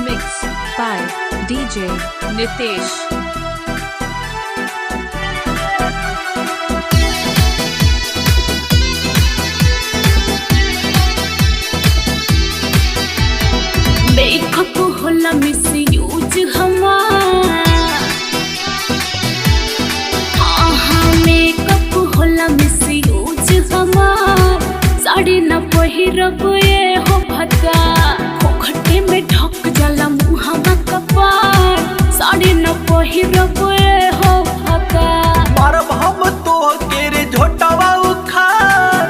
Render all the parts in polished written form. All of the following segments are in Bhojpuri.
Mixed by DJ Nitesh. Makeup होला मिसयूज हमार, हाँ मेकअप होला मिसयूज हमार। साड़ी न पहिरब ये हो भता, घोघटे में ढक जाला मुहावा कपार। साड़ी न पहिरब ये हो भता, मारब हम तो केरे झोटावा उखाड़,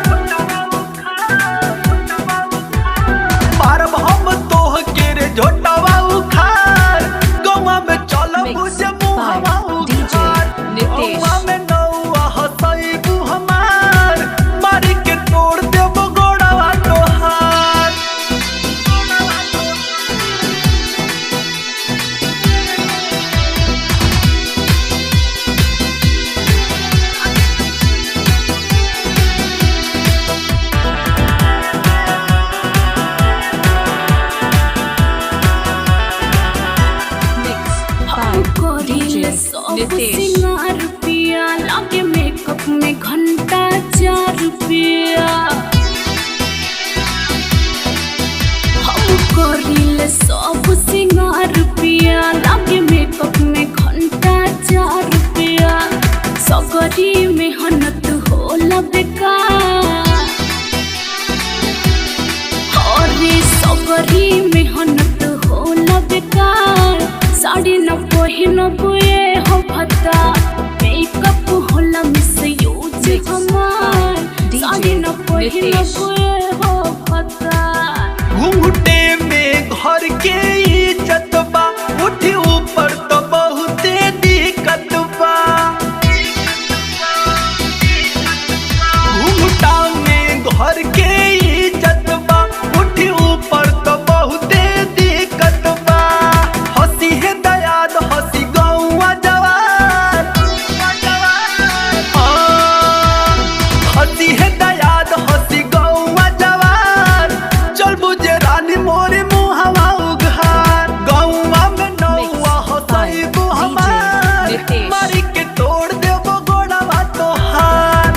मारब हम तो केरे झोटावा उखाड़। गौवा में चलब बुझे मुहावा उखाड़, गौवा में नौवा हसैबू हमार। मारी के तोड़ देब गोड़वा तोहार। Nitesh. रुपया लागे मेकअप में घंटा 4 रुपया। हम करीले सब सिंगार रुपया, लागे मेकअप में घंटा 4 रुपया। सगरी मेहनत होला बेकार, अरे सगरी मेहनत होला बेकार। साड़ी न पहिनब ये हो भता, मेकअप होला मिसयूज हमार। साड़ी न पहिनब ये हो भता, घूंघटे में घर के इज्जत बा, उठी ऊपर तो बहुते दिक्कत बा। घूंघटा में घर के इज्जत बा, उठी ऊपर तो बहुते दिक्कत बा। हंसी है दयाद हंसी गौवा जवान, हंसी है दयाद हंसी गौवा जवान। चल बुझे रानी मोरे मुहावा उघार, गौवा में नौवा हसैबू हमार। मारी के तोड़ देबो गोड़वा तोहार।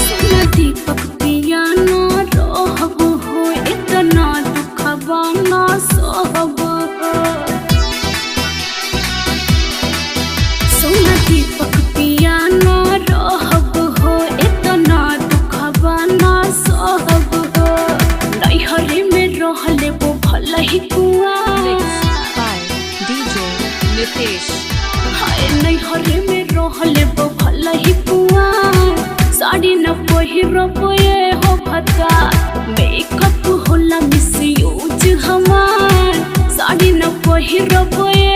सुना दीपक पिया ना रहब हो, इतना दुखबा ना सहब हो। सुना दीपक पिया ना रहब हो, इतना दुखबा ना सहब हो। नैहरे में रहले वो भला ही कुआं, Mixed by DJ Nitesh. हाय नैहरे में रहले वो भला ही कुआं। साड़ी न पहिरब ये हो भता, मेकअप होला मिसयूज हमार। साड़ी न पहिरब ये